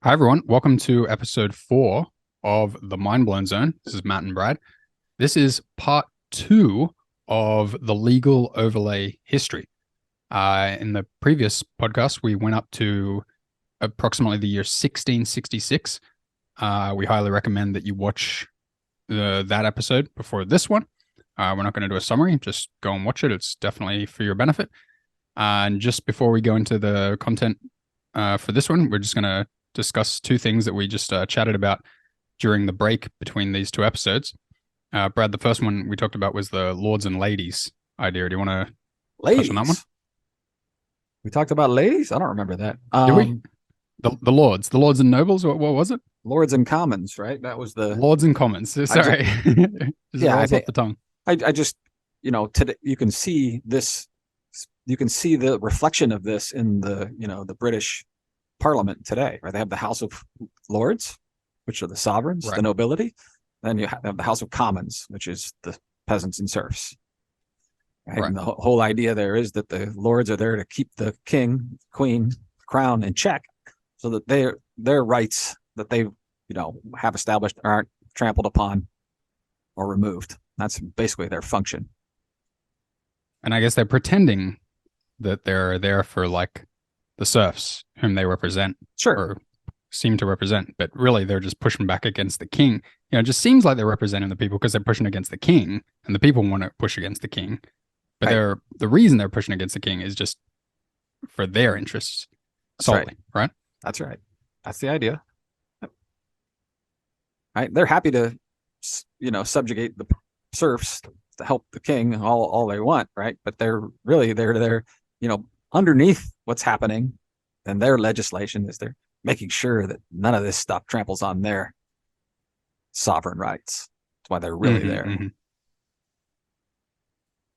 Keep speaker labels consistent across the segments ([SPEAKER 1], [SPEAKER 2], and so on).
[SPEAKER 1] Hi, everyone. Welcome to episode 4 of the Mind Blown Zone. This is Matt and Brad. This is part 2 of the legal overlay history. In the previous podcast, we went up to approximately the year 1666. We highly recommend that you watch that episode before this one. We're not going to do a summary, just go and watch it. It's definitely for your benefit. And just before we go into the content for this one, we're just going to discuss two things that we just chatted about during the break between these two episodes. Brad, the first one we talked about was the lords and ladies idea. Do you want to touch on that one?
[SPEAKER 2] We talked about ladies. I don't remember that.
[SPEAKER 1] Did we? The lords and nobles. What was it?
[SPEAKER 2] Lords and commons, right? That was the
[SPEAKER 1] lords and commons. Sorry, just rolls off the tongue.
[SPEAKER 2] I just, today you can see this. You can see the reflection of this in the British Parliament today, right? They have the House of Lords, which are the sovereigns, right, the nobility. Then you have the House of Commons, which is the peasants and serfs. Right? Right. And the whole idea there is that the lords are there to keep the king, queen, crown in check, so that their rights that they have established aren't trampled upon or removed. That's basically their function.
[SPEAKER 1] And I guess they're pretending that they're there for like the serfs whom they represent,
[SPEAKER 2] sure,
[SPEAKER 1] or seem to represent, but really they're just pushing back against the king. It just seems like they're representing the people because they're pushing against the king, and the people want to push against the king. But right, the reason they're pushing against the king is just for their interests solely, right?
[SPEAKER 2] That's right. That's the idea. Right? They're happy to, subjugate the serfs to help the king all they want, right? But they're really they're underneath what's happening, and their legislation is they're making sure that none of this stuff tramples on their sovereign rights. That's why they're really there. Mm-hmm.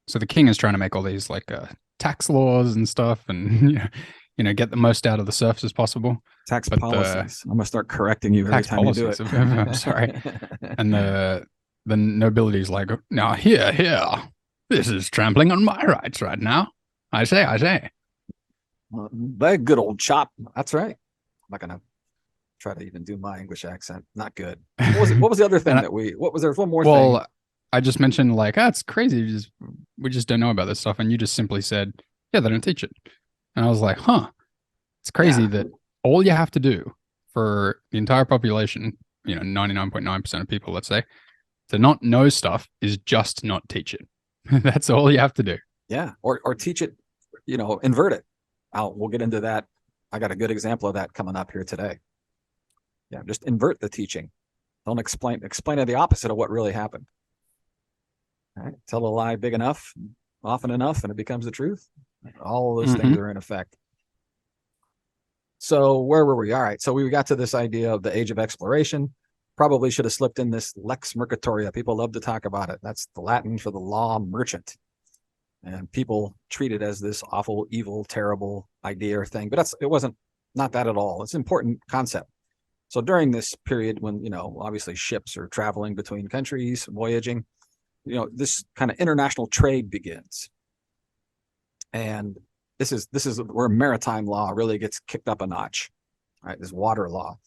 [SPEAKER 1] So the king is trying to make all these like tax laws and stuff, and get the most out of the serfs as possible.
[SPEAKER 2] Tax policies. I'm gonna start correcting you every time policies, you do it.
[SPEAKER 1] I'm sorry. And the nobility's like, now here, this is trampling on my rights right now. I say.
[SPEAKER 2] Well, that good old chop. That's right. I'm not gonna try to even do my English accent. Not good. What was the other thing what was there one more thing?
[SPEAKER 1] Well, I just mentioned like, it's crazy. We just don't know about this stuff. And you just simply said, yeah, they don't teach it. And I was like, it's crazy that all you have to do for the entire population, 99.9% of people, let's say, to not know stuff is just not teach it. That's all you have to do.
[SPEAKER 2] Yeah. Or teach it, invert it. We'll get into that. I got a good example of that coming up here today. Yeah. Just invert the teaching. Don't explain it the opposite of what really happened. All right. Tell a lie big enough, often enough, and it becomes the truth. All of those things are in effect. So where were we? All right. So we got to this idea of the age of exploration. Probably should have slipped in this lex mercatoria. People love to talk about it. That's the Latin for the law merchant. And people treat it as this awful, evil, terrible idea or thing. But it wasn't not that at all. It's an important concept. So during this period when, obviously ships are traveling between countries, voyaging, this kind of international trade begins. And this is where maritime law really gets kicked up a notch, right? This water law.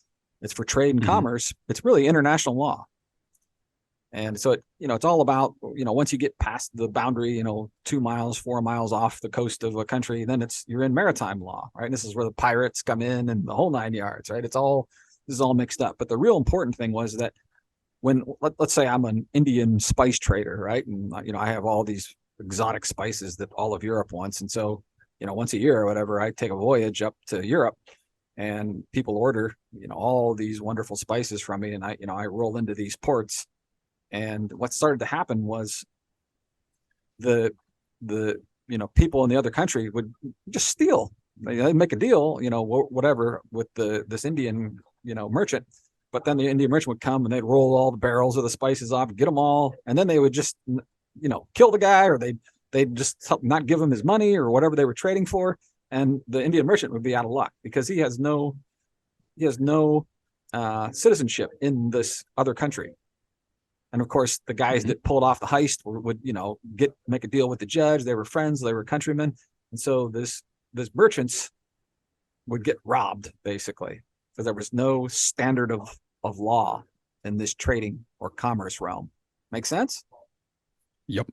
[SPEAKER 2] It's for trade and commerce. It's really international law. And so it's all about, once you get past the boundary, 2 miles, 4 miles off the coast of a country, then you're in maritime law, right? And this is where the pirates come in and the whole 9 yards, right? This is all mixed up. But the real important thing was that when, let's say I'm an Indian spice trader, right? And, I have all these exotic spices that all of Europe wants. And so, once a year or whatever, I take a voyage up to Europe and people order, all these wonderful spices from me. And I roll into these ports. And what started to happen was the people in the other country would just steal. They'd make a deal, whatever, with this Indian, merchant. But then the Indian merchant would come and they'd roll all the barrels of the spices off, get them all, and then they would just, kill the guy, or they'd just not give him his money or whatever they were trading for, and the Indian merchant would be out of luck because he has no citizenship in this other country. And of course, the guys that pulled off the heist would make a deal with the judge. They were friends, they were countrymen, and so this merchants would get robbed basically. because there was no standard of law in this trading or commerce realm. Make sense?
[SPEAKER 1] Yep.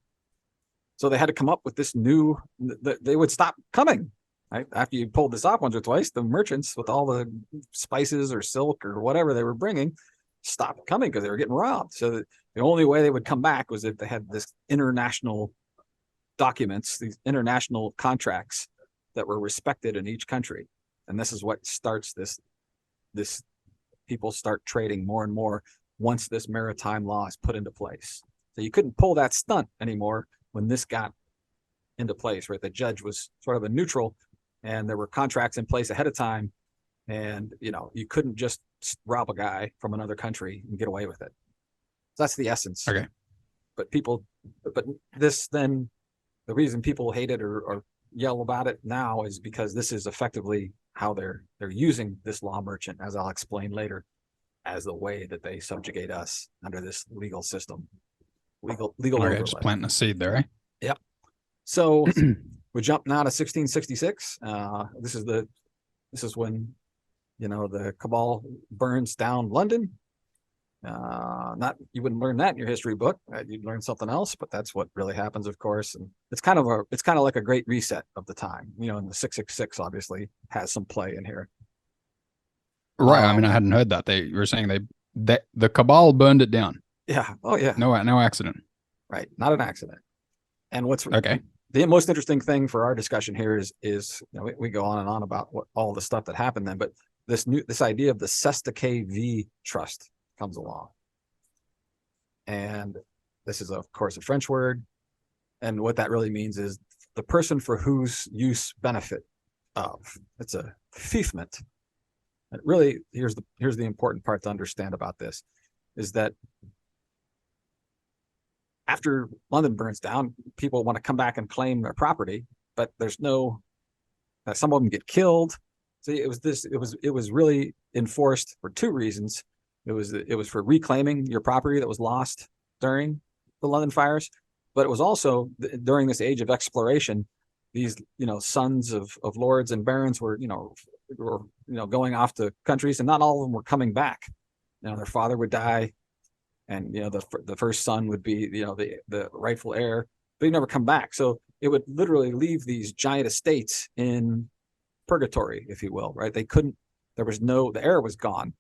[SPEAKER 2] So they had to come up with this new, they would stop coming. Right? After you pulled this off once or twice, the merchants with all the spices or silk or whatever they were bringing stopped coming because they were getting robbed. So the only way they would come back was if they had this international documents, these international contracts that were respected in each country. And this is what starts this people start trading more and more once this maritime law is put into place. So you couldn't pull that stunt anymore when this got into place, right? The judge was sort of a neutral, and there were contracts in place ahead of time, and you couldn't just rob a guy from another country and get away with it. So that's the essence.
[SPEAKER 1] Okay.
[SPEAKER 2] But this then, the reason people hate it or yell about it now is because this is effectively how they're using this law merchant, as I'll explain later, as the way that they subjugate us under this legal system. Legal
[SPEAKER 1] Okay,
[SPEAKER 2] overlay.
[SPEAKER 1] just planting a seed there, eh?
[SPEAKER 2] Yep. So we jump now to 1666. This is when the cabal burns down London. You wouldn't learn that in your history book. You'd learn something else, but that's what really happens, of course. And it's kind of like a great reset of the time. And the 666 obviously has some play in here.
[SPEAKER 1] Right. I mean, I hadn't heard that. They were saying the cabal burned it down.
[SPEAKER 2] Yeah. Oh yeah.
[SPEAKER 1] No accident.
[SPEAKER 2] Right. Not an accident. And what's
[SPEAKER 1] okay?
[SPEAKER 2] The most interesting thing for our discussion here is we go on and on about what all the stuff that happened then, but this idea of the Sestake V trust comes along, and this is of course a French word, and what that really means is the person for whose use benefit of. It's a fiefment. And really, here's the important part to understand about this, is that after London burns down, people want to come back and claim their property, but some of them get killed. So it was really enforced for two reasons. It was for reclaiming your property that was lost during the London fires, but it was also during this age of exploration. These sons of lords and barons were going off to countries, and not all of them were coming back. Their father would die, and the first son would be the rightful heir, but he'd never come back. So it would literally leave these giant estates in purgatory, if you will, right? They couldn't. The heir was gone.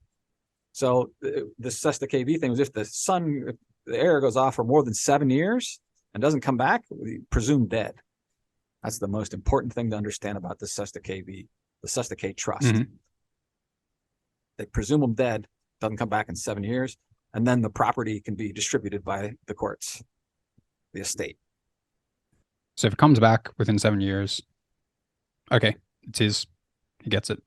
[SPEAKER 2] So the Sestake V thing was if the heir goes off for more than 7 years and doesn't come back, we presume dead. That's the most important thing to understand about the Sestake V, the Sestake trust. Mm-hmm. They presume him dead, doesn't come back in 7 years. And then the property can be distributed by the courts, the estate.
[SPEAKER 1] So if it comes back within 7 years, okay, it's his. He gets it.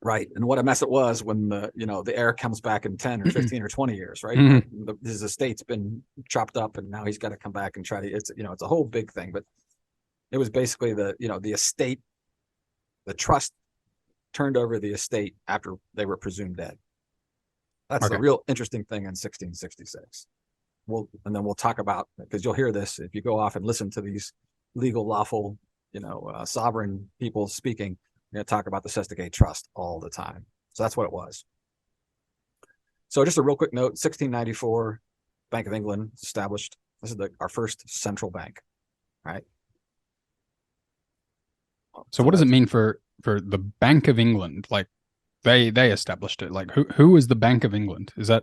[SPEAKER 2] Right. And what a mess it was when the heir comes back in 10 or 15 or 20 years, right? Mm-hmm. His estate's been chopped up, and now he's got to come back and try to. It's a whole big thing. But it was basically the estate, the trust turned over the estate after they were presumed dead. That's a real interesting thing in 1666. And then we'll talk about, because you'll hear this if you go off and listen to these legal, lawful, sovereign people speaking. We're going to talk about the Sestake Trust all the time. So that's what it was. So just a real quick note: 1694, Bank of England established. This is our first central bank, right?
[SPEAKER 1] So what does it mean for the Bank of England? Like, they established it. Like, who is the Bank of England? Is that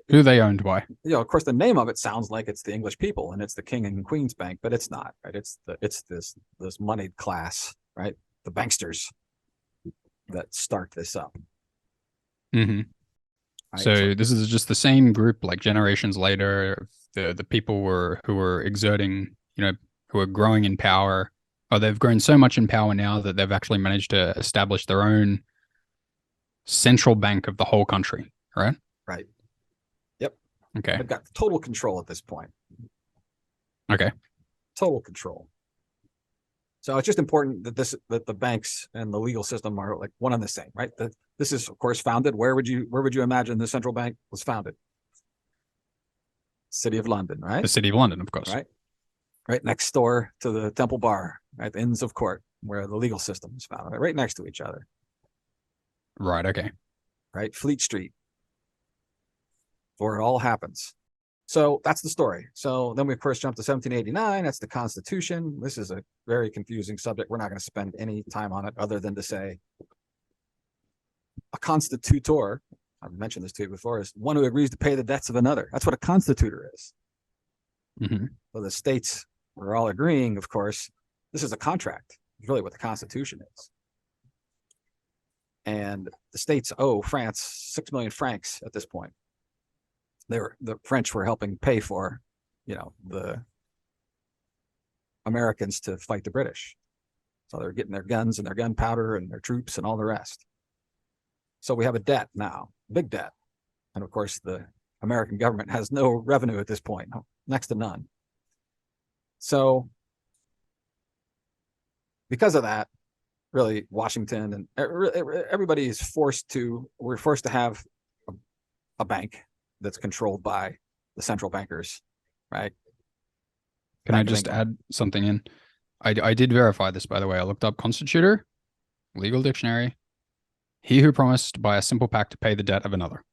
[SPEAKER 1] who they owned by?
[SPEAKER 2] Of course, the name of it sounds like it's the English people and it's the King and Queen's Bank, but it's not. Right? It's this moneyed class, right? The banksters that start this up.
[SPEAKER 1] Mm-hmm. Right? So this is just the same group, like generations later. The people who were exerting, who are growing in power. Oh, they've grown so much in power now that they've actually managed to establish their own central bank of the whole country, right?
[SPEAKER 2] Right. Yep.
[SPEAKER 1] Okay.
[SPEAKER 2] They've got total control at this point.
[SPEAKER 1] Okay.
[SPEAKER 2] Total control. So it's just important that the banks and the legal system are like one and the same, right? This is, of course, founded. Where would you imagine the central bank was founded? City of London, right?
[SPEAKER 1] The City of London, of course.
[SPEAKER 2] Right next door to the Temple Bar, right? The Inns of Court, where the legal system is founded, right next to each other.
[SPEAKER 1] Right. Okay.
[SPEAKER 2] right? Fleet Street, where it all happens. So that's the story. So then we, of course, jump to 1789. That's the Constitution. This is a very confusing subject. We're not going to spend any time on it other than to say a constitutor, I've mentioned this to you before, is one who agrees to pay the debts of another. That's what a constitutor is.
[SPEAKER 1] Mm-hmm.
[SPEAKER 2] So the states are all agreeing, of course, this is a contract. It's really what the Constitution is. And the states owe France 6 million francs at this point. The French were helping pay for, the Americans to fight the British. So they're getting their guns and their gunpowder and their troops and all the rest. So we have a debt now, big debt. And of course, the American government has no revenue at this point, next to none. So because of that, really, Washington and everybody is we're forced to have a bank that's controlled by the central bankers, right?
[SPEAKER 1] Can I just add something in? I did verify this, by the way. I looked up constitutor, legal dictionary. He who promised by a simple pact to pay the debt of another.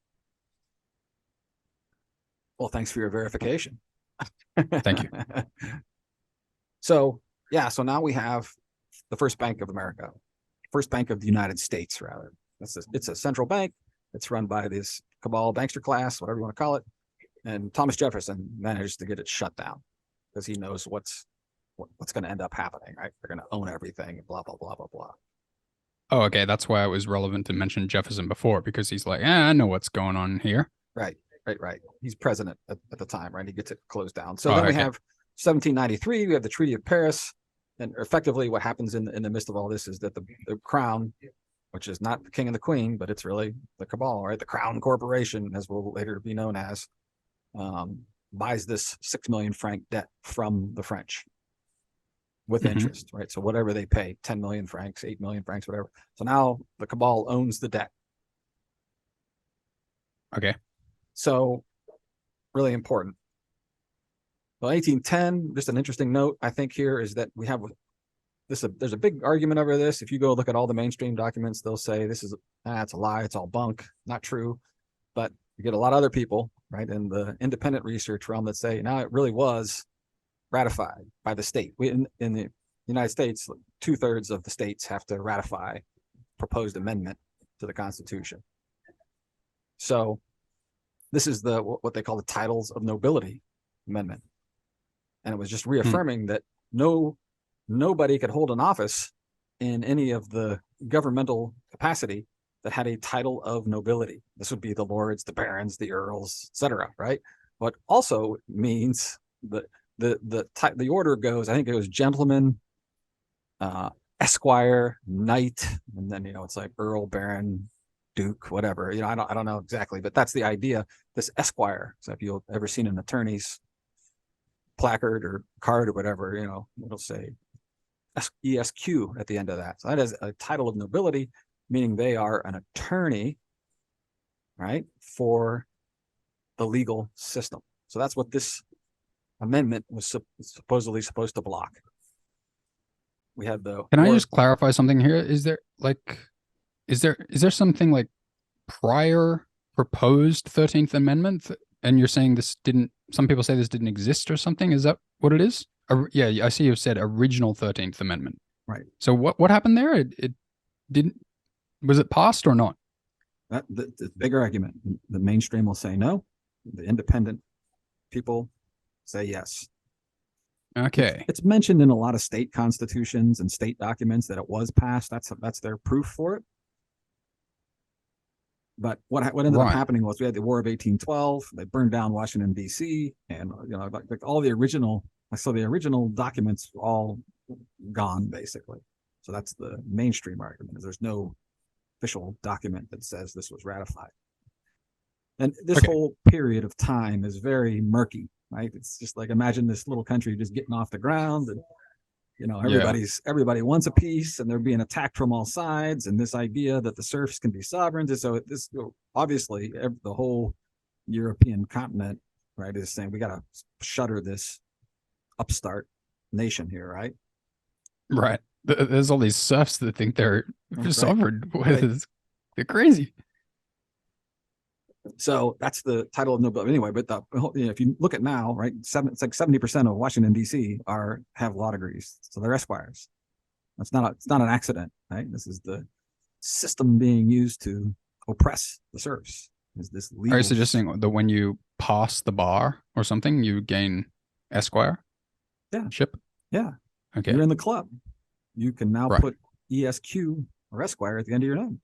[SPEAKER 2] Well, thanks for your verification.
[SPEAKER 1] Thank you.
[SPEAKER 2] So now we have the first Bank of America, first Bank of the United States, rather. It's a central bank. It's run by this cabal bankster class, whatever you want to call it. And Thomas Jefferson managed to get it shut down because he knows what's going to end up happening, right? They're going to own everything, blah, blah, blah, blah, blah.
[SPEAKER 1] Oh, okay. That's why it was relevant to mention Jefferson before, because he's like, I know what's going on here.
[SPEAKER 2] Right. He's president at the time, right? He gets it closed down. So then we have 1793, we have the Treaty of Paris. And effectively what happens in the midst of all this is that the crown, which is not the king and the queen, but it's really the cabal, right? The Crown Corporation, as will later be known as, buys this 6 million franc debt from the French with interest, right? So whatever they pay, 10 million francs, 8 million francs, whatever. So now the cabal owns the debt.
[SPEAKER 1] Okay.
[SPEAKER 2] So really important. Well, 1810, just an interesting note, I think, here is that we have this. There's a big argument over this. If you go look at all the mainstream documents, they'll say this is it's a lie, it's all bunk, not true. But you get a lot of other people, right, in the independent research realm that say, no, it really was ratified by the state. In the United States, 2/3 of the states have to ratify proposed amendment to the Constitution. So this is what they call the Titles of Nobility Amendment. And it was just reaffirming that nobody could hold an office in any of the governmental capacity that had a title of nobility. This would be the lords, the barons, the earls, etc. Right? But also means that the order goes. I think it goes gentleman, esquire, knight, and then it's like earl, baron, duke, whatever. I don't know exactly, but that's the idea. This esquire. So if you've ever seen an attorney's placard or card or whatever, it'll say ESQ at the end of that. So that is a title of nobility, meaning they are an attorney, right, for the legal system. So that's what this amendment was supposedly supposed to block. We had the.
[SPEAKER 1] Can I just clarify something here? Is there something like prior proposed 13th Amendment? And you're saying this didn't, some people say this didn't exist or something. Is that what it is? Yeah, I see you've said original 13th Amendment.
[SPEAKER 2] Right.
[SPEAKER 1] So what happened there? It didn't, was it passed or not?
[SPEAKER 2] The bigger argument. The mainstream will say no. The independent people say yes.
[SPEAKER 1] Okay.
[SPEAKER 2] It's mentioned in a lot of state constitutions and state documents that it was passed. That's their proof for it. But what ended up happening was we had the War of 1812. They burned down Washington, D.C. And, like all the original documents were all gone, basically. So that's the mainstream argument. There's no official document that says this was ratified. And this whole period of time is very murky, right? It's just like, imagine this little country just getting off the ground and, everybody wants a peace and they're being attacked from all sides. And this idea that the serfs can be sovereigns. And so this, obviously the whole European continent, right, is saying we got to shutter this upstart nation here, right?
[SPEAKER 1] Right. There's all these serfs that think they're sovereign.
[SPEAKER 2] Right.
[SPEAKER 1] They're crazy.
[SPEAKER 2] So that's the title of nobility anyway. But if you look at now, right, it's like 70% of Washington D.C. have law degrees, so they're esquires. It's not an accident, right? This is the system being used to oppress the serfs. Is this
[SPEAKER 1] Are you
[SPEAKER 2] legal?
[SPEAKER 1] suggesting that when you pass the bar or something, you gain Esquire?
[SPEAKER 2] Yeah.
[SPEAKER 1] Ship?
[SPEAKER 2] Yeah.
[SPEAKER 1] Okay.
[SPEAKER 2] You're in the club. You can now
[SPEAKER 1] Right.
[SPEAKER 2] put ESQ or Esquire at the end of your name.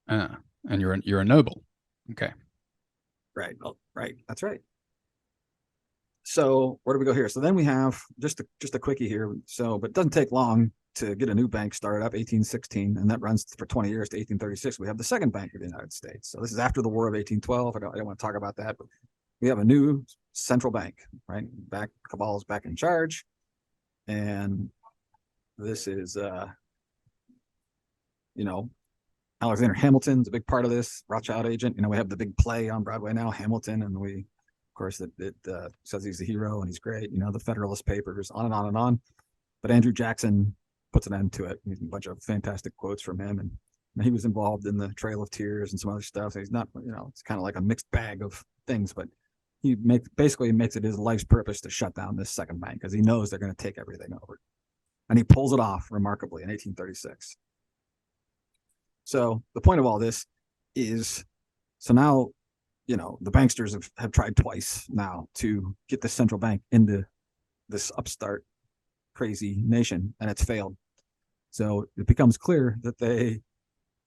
[SPEAKER 1] And you're a noble. Okay.
[SPEAKER 2] Right. Oh, right. That's right. So where do we go here? So then we have just a quickie here. So, but it doesn't take long to get a new bank started up, 1816, and that runs for 20 years to 1836. We have the second Bank of the United States. So this is after the War of 1812. I don't want to talk about that, but we have a new central bank, right? Cabal's back in charge, and this is, Alexander Hamilton's a big part of this, Rothschild agent. We have the big play on Broadway now, Hamilton, and of course, it says he's a hero and he's great. The Federalist Papers, on and on and on. But Andrew Jackson puts an end to it. A bunch of fantastic quotes from him, and he was involved in the Trail of Tears and some other stuff. So he's not, it's kind of like a mixed bag of things, but he basically makes it his life's purpose to shut down this second bank because he knows they're going to take everything over, and he pulls it off remarkably in 1836. So the point of all this is, so now, the banksters have tried twice now to get the central bank into this upstart crazy nation, and it's failed. So it becomes clear that they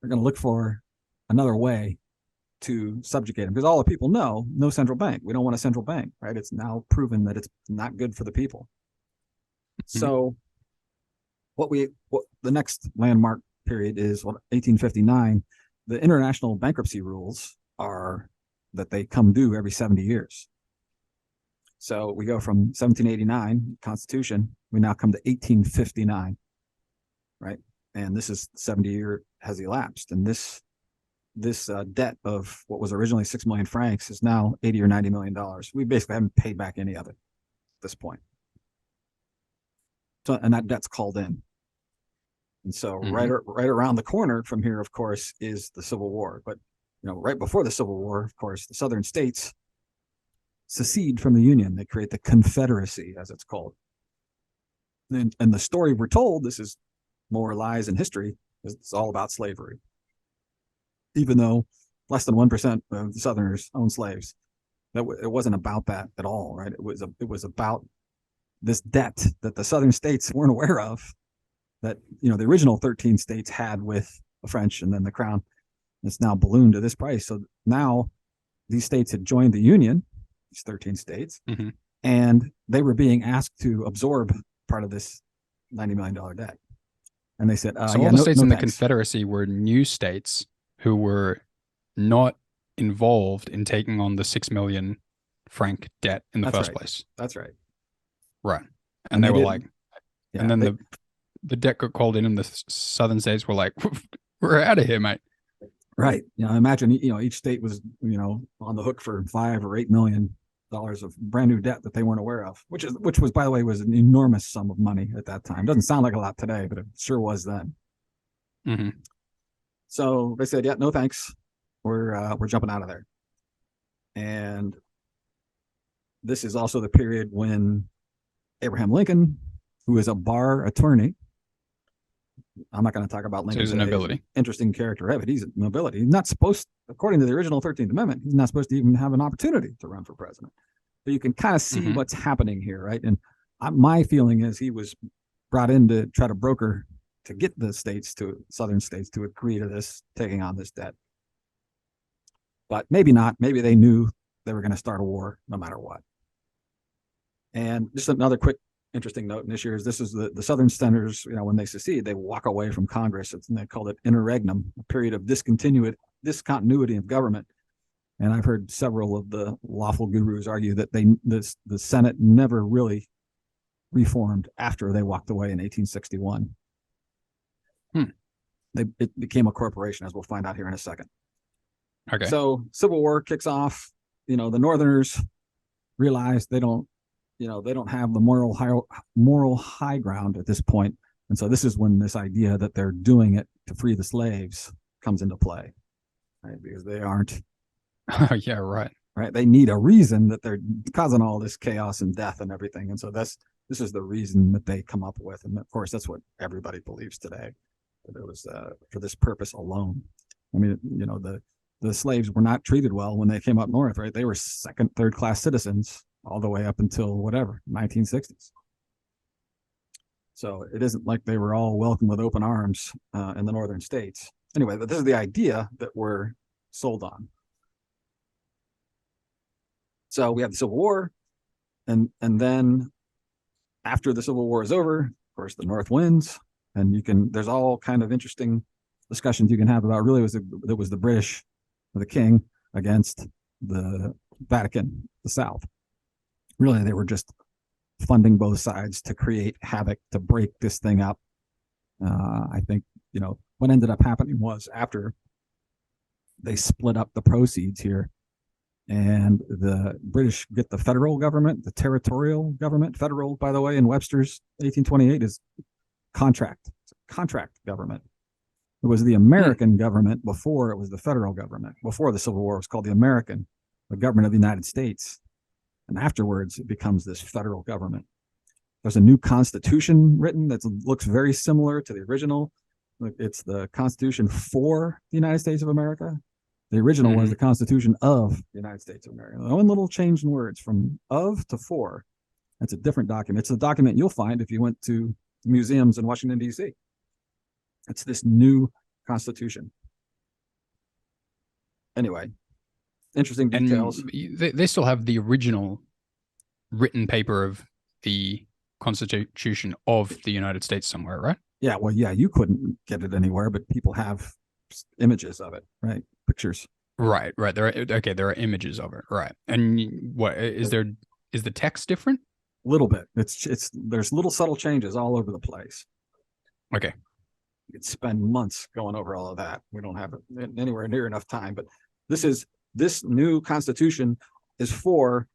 [SPEAKER 2] are going to look for another way to subjugate them, because all the people know, no central bank. We don't want a central bank, right? It's now proven that it's not good for the people. Mm-hmm. So what the next landmark period is 1859. The international bankruptcy rules are that they come due every 70 years. So we go from 1789 Constitution, we now come to 1859, right? And this is 70-year has elapsed, and this debt of what was originally 6 million francs is now 80 or 90 million dollars. We basically haven't paid back any of it at this point. So, and that debt's called in. And so right around the corner from here, of course, is the Civil War. But right before the Civil War, of course, the Southern states secede from the Union. They create the Confederacy, as it's called. And the story we're told, this is more lies in history, it's all about slavery. Even though less than 1% of the Southerners own slaves, it wasn't about that at all, right? It was about this debt that the Southern states weren't aware of, that the original 13 states had with the French and then the Crown. It's now ballooned to this price. So now these states had joined the Union, these 13 states, and they were being asked to absorb part of this $90 million debt. And they said,
[SPEAKER 1] so all the states in the Confederacy were new states who were not involved in taking on the 6 million franc debt in the first place.
[SPEAKER 2] That's right.
[SPEAKER 1] Right. And they were like, and then the debt got called in, and the southern states were like, we're out of here, mate.
[SPEAKER 2] Right. Imagine, each state was, on the hook for $5 or $8 million of brand new debt that they weren't aware of, which was, by the way, was an enormous sum of money at that time. Doesn't sound like a lot today, but it sure was then.
[SPEAKER 1] Mm-hmm.
[SPEAKER 2] So they said, yeah, no, thanks. We're jumping out of there. And this is also the period when Abraham Lincoln, who is a bar attorney, I'm not going to talk about Lincoln.
[SPEAKER 1] So he's a nobility.
[SPEAKER 2] Interesting character, right? But he's a nobility. He's not supposed, according to the original 13th Amendment, he's not supposed to even have an opportunity to run for president. But you can kind of see what's happening here, right? And my feeling is he was brought in to try to broker to get the southern states to agree to this, taking on this debt. But maybe not. Maybe they knew they were going to start a war no matter what. And just another quick interesting note in this year is this is the Southern senators, when they secede, they walk away from Congress. And they called it interregnum, a period of discontinuity of government. And I've heard several of the lawful gurus argue that the Senate never really reformed after they walked away in 1861. It became a corporation, as we'll find out here in a second.
[SPEAKER 1] Okay.
[SPEAKER 2] So Civil War kicks off. The Northerners realize they don't have the moral high ground at this point. And so this is when this idea that they're doing it to free the slaves comes into play, right? Because they aren't.
[SPEAKER 1] Oh, yeah, right.
[SPEAKER 2] Right. They need a reason that they're causing all this chaos and death and everything. And so this is the reason that they come up with. And of course, that's what everybody believes today, that it was for this purpose alone. I mean, the slaves were not treated well when they came up north, right? They were second, third class citizens all the way up until whatever, 1960s. So it isn't like they were all welcomed with open arms in the northern states. Anyway, but this is the idea that we're sold on. So we have the Civil War, and then after the Civil War is over, of course, the North wins, and there's all kind of interesting discussions you can have about really it was the British, or the king, against the Vatican, the South. Really, they were just funding both sides to create havoc, to break this thing up. I think, what ended up happening was after they split up the proceeds here, and the British get the federal government, the territorial government. Federal, by the way, in Webster's 1828 is contract. It's a contract government. It was the American government before it was the federal government. Before the Civil War, it was called the government of the United States. And afterwards, it becomes this federal government. There's a new constitution written that looks very similar to the original. It's the Constitution for the United States of America. The original was the Constitution of the United States of America. One little change in words from of to for. That's a different document. It's the document you'll find if you went to museums in Washington, D.C. It's this new Constitution. Anyway, interesting details.
[SPEAKER 1] And they still have the original written paper of the Constitution of the United States somewhere, right?
[SPEAKER 2] Yeah, well, yeah, you couldn't get it anywhere, but people have images of it, right? Pictures.
[SPEAKER 1] Right. There are images of it, right? And what is the text different?
[SPEAKER 2] A little bit. There's little subtle changes all over the place.
[SPEAKER 1] Okay.
[SPEAKER 2] You could spend months going over all of that. We don't have anywhere near enough time, but this new Constitution is for.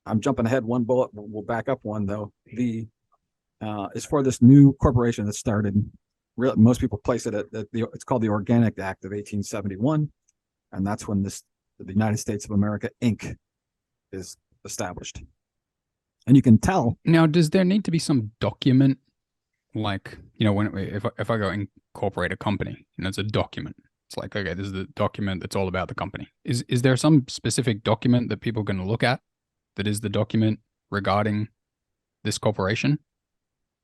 [SPEAKER 2] I'm jumping ahead one bullet. We'll back up one though. Is for this new corporation that started. Most people place it at it's called the Organic Act of 1871, and that's when the United States of America Inc. is established. And you can tell.
[SPEAKER 1] Now, does there need to be some document, like, if I go incorporate a company, it's a document. It's like, okay, this is the document that's all about the company. Is there some specific document that people can look at that is the document regarding this corporation?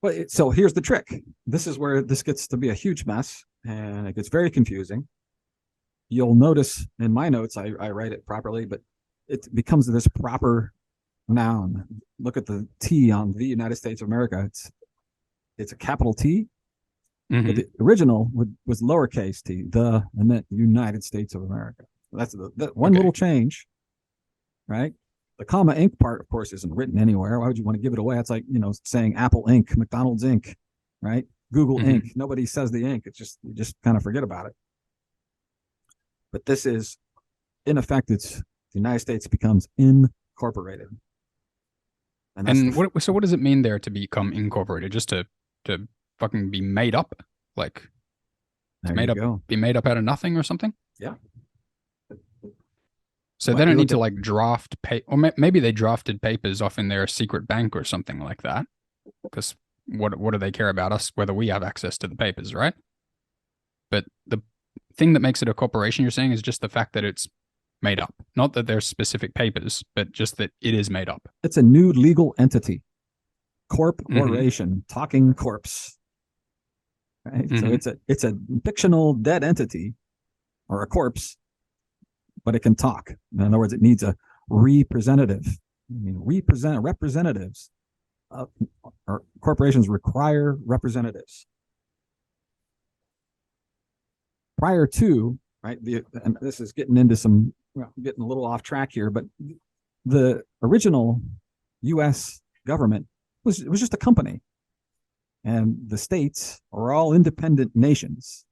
[SPEAKER 2] Well, so here's the trick. This is where this gets to be a huge mess, and it gets very confusing. You'll notice in my notes, I write it properly, but it becomes this proper noun. Look at the T on the United States of America. It's a capital T. But the original was lowercase t, and then United States of America. That's one little change, right? The comma Inc. part, of course, isn't written anywhere. Why would you want to give it away? It's like, saying Apple Inc., McDonald's Inc., right? Google Inc. Nobody says the Inc. It's just, you just kind of forget about it. But this is, in effect, the United States becomes incorporated.
[SPEAKER 1] And so what does it mean there to become incorporated? Just to fucking be made up? Like, be made up out of nothing or something?
[SPEAKER 2] Yeah.
[SPEAKER 1] So they don't need to draft or maybe they drafted papers off in their secret bank or something like that. Because what do they care about us, whether we have access to the papers, right? But the thing that makes it a corporation, you're saying, is just the fact that it's made up. Not that there's specific papers, but just that it is made up.
[SPEAKER 2] It's a new legal entity. Corporation, talking corpse. Right? So it's a fictional dead entity or a corpse, but it can talk. In other words, it needs a representative. Representatives. Or corporations require representatives. Prior to, right, and this is getting into getting a little off track here, but the original U.S. government was just a company, and the states are all independent nations.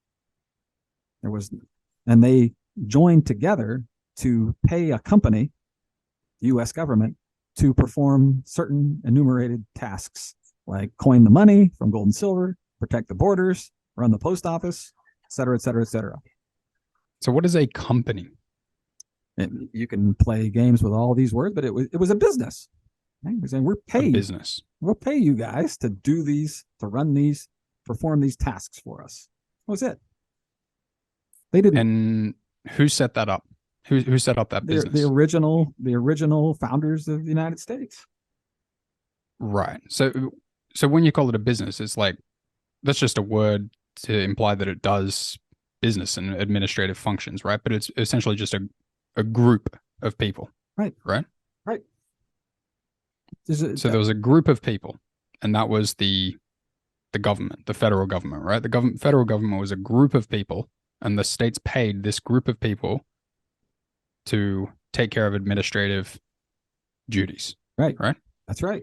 [SPEAKER 2] And they joined together to pay a company, the U.S. government, to perform certain enumerated tasks, like coin the money from gold and silver, protect the borders, run the post office, et cetera, et cetera, et cetera.
[SPEAKER 1] So what is a company?
[SPEAKER 2] And you can play games with all these words, but it was a business. Right? We're saying
[SPEAKER 1] A business.
[SPEAKER 2] we'll pay you guys to do these, to run these, perform these tasks for us. That was it. They didn't.
[SPEAKER 1] And who set that up? Who set up that business?
[SPEAKER 2] The original founders of the United States.
[SPEAKER 1] Right. So when you call it a business, it's like that's just a word to imply that it does business and administrative functions, right? But it's essentially just a group of people.
[SPEAKER 2] Right.
[SPEAKER 1] Right.
[SPEAKER 2] Right.
[SPEAKER 1] So there was a group of people, and that was the government, the federal government, right? The federal government was a group of people, and the states paid this group of people to take care of administrative duties.
[SPEAKER 2] Right.
[SPEAKER 1] Right.
[SPEAKER 2] That's right.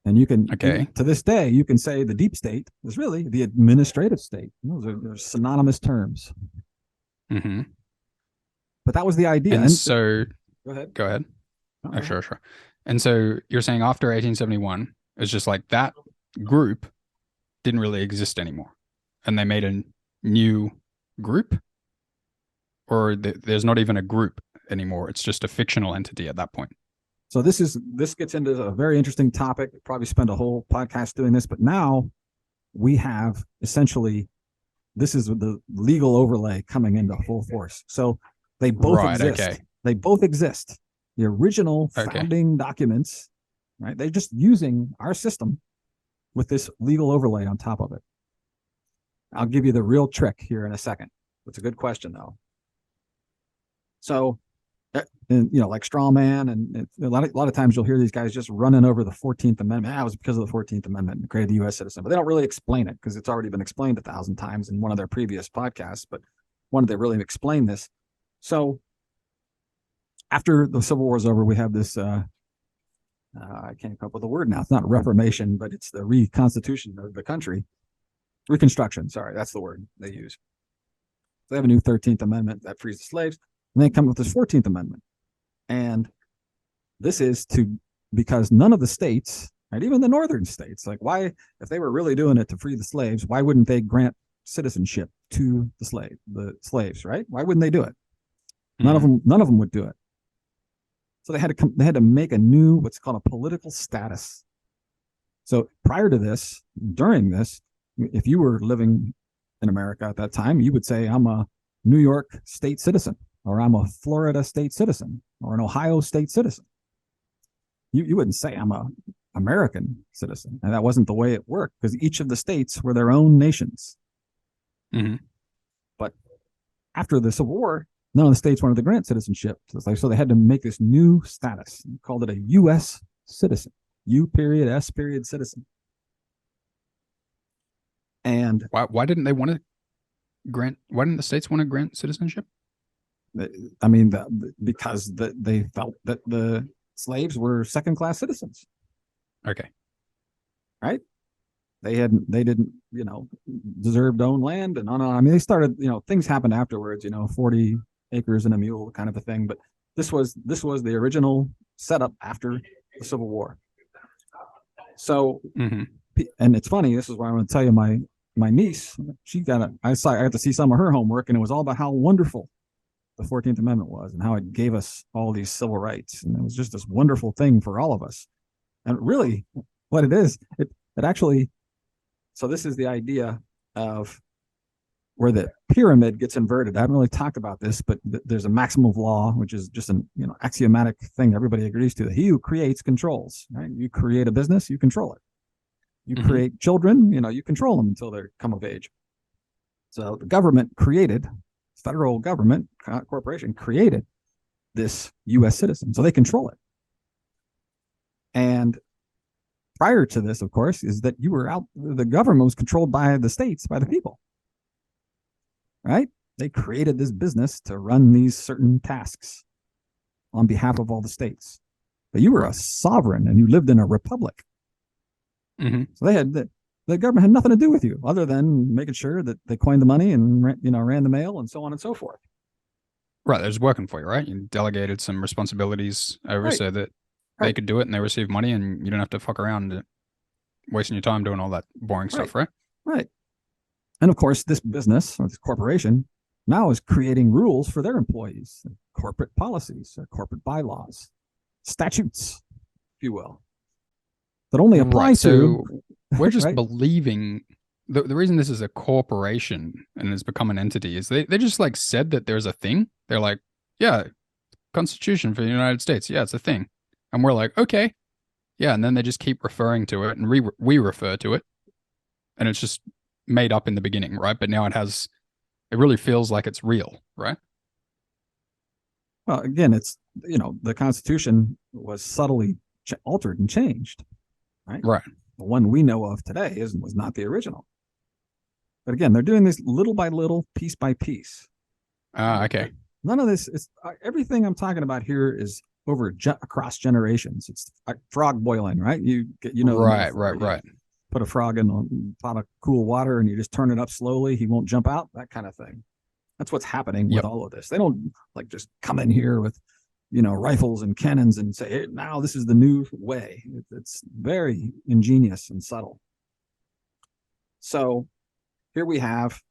[SPEAKER 2] And you can, to this day, you can say the deep state is really the administrative state. Those are synonymous terms.
[SPEAKER 1] Mm-hmm.
[SPEAKER 2] But that was the idea.
[SPEAKER 1] And so,
[SPEAKER 2] go ahead.
[SPEAKER 1] Oh, sure. And so you're saying after 1871, it's just like that group didn't really exist anymore, and they made a new group, or there's not even a group anymore. It's just a fictional entity at that point.
[SPEAKER 2] So this gets into a very interesting topic. We'll probably spend a whole podcast doing this, but now we have essentially, this is the legal overlay coming into full force. So they both exist. Okay. They both exist. The original founding documents, right? They're just using our system with this legal overlay on top of it. I'll give you the real trick here in a second. It's a good question though. So, and, like straw man, and a lot of times you'll hear these guys just running over the 14th Amendment. It was because of the 14th Amendment that created the U.S. citizen, but they don't really explain it because it's already been explained 1,000 times in one of their previous podcasts. But wanted to really explain this. So, after the Civil War is over, we have this. I can't come up with a word now. It's not Reformation, but it's the reconstitution of the country. Reconstruction. Sorry, that's the word they use. So they have a new 13th Amendment that frees the slaves. And they come with this 14th Amendment. And this is because none of the states, right, even the northern states, like why, if they were really doing it to free the slaves, why wouldn't they grant citizenship to the slaves, right? Why wouldn't they do it? Mm-hmm. None of them would do it. So they had to make a new, what's called a political status. So prior to this, during this, if you were living in America at that time, you would say, I'm a New York state citizen, or I'm a Florida state citizen, or an Ohio state citizen. You wouldn't say I'm a American citizen. And that wasn't the way it worked, because each of the states were their own nations.
[SPEAKER 1] Mm-hmm.
[SPEAKER 2] But after the Civil War, none of the states wanted to grant citizenship. So they had to make this new status, and called it a U.S. citizen, U.S. citizen. And
[SPEAKER 1] why didn't they want to grant? Why didn't the states want to grant citizenship?
[SPEAKER 2] I mean, because they felt that the slaves were second-class citizens.
[SPEAKER 1] Okay.
[SPEAKER 2] Right? They didn't, deserve to own land and on. I mean, they started, things happened afterwards, 40 acres and a mule kind of a thing. But this was the original setup after the Civil War. So,
[SPEAKER 1] mm-hmm.
[SPEAKER 2] And it's funny. This is why I'm going to tell you my niece. I got to see some of her homework, and it was all about how wonderful the 14th Amendment was and how it gave us all these civil rights. And it was just this wonderful thing for all of us. And really, what it is, it actually, so this is the idea of where the pyramid gets inverted. I haven't really talked about this, but there's a maximum of law, which is just an axiomatic thing everybody agrees to. He who creates controls, right? You create a business, you control it. You mm-hmm. create children, you control them until they come of age. So the government created, federal government corporation created this U.S. citizen, so they control it. And prior to this, of course, is that the government was controlled by the states, by the people. Right? They created this business to run these certain tasks on behalf of all the states. But you were a sovereign and you lived in a republic.
[SPEAKER 1] Mm-hmm.
[SPEAKER 2] So the government had nothing to do with you other than making sure that they coined the money and ran the mail and so on and so forth.
[SPEAKER 1] Right, they're just working for you, right? You delegated some responsibilities over so that they could do it and they receive money, and you don't have to fuck around wasting your time doing all that boring stuff, right?
[SPEAKER 2] Right. And of course, this business or this corporation now is creating rules for their employees, corporate policies, corporate bylaws, statutes, if you will, that only apply
[SPEAKER 1] Right.
[SPEAKER 2] to.
[SPEAKER 1] So we're just
[SPEAKER 2] Right?
[SPEAKER 1] believing the reason this is a corporation and has become an entity is they just like said that there's a thing. They're like, yeah, Constitution for the United States. Yeah, it's a thing. And we're like, okay. Yeah. And then they just keep referring to it and we refer to it. And it's just made up in the beginning, right? But now it really feels like it's real, right?
[SPEAKER 2] Well, again, it's, the Constitution was subtly altered and changed, right?
[SPEAKER 1] Right.
[SPEAKER 2] The one we know of today was not the original. But again, they're doing this little by little, piece by piece.
[SPEAKER 1] Okay.
[SPEAKER 2] None of this is everything I'm talking about here is across generations. It's like frog boiling, right?
[SPEAKER 1] Right.
[SPEAKER 2] Put a frog in a pot of cool water and you just turn it up slowly. He won't jump out, that kind of thing. That's what's happening with all of this. They don't like just come in here with, rifles and cannons and say, hey, now this is the new way. It's very ingenious and subtle. So here we have,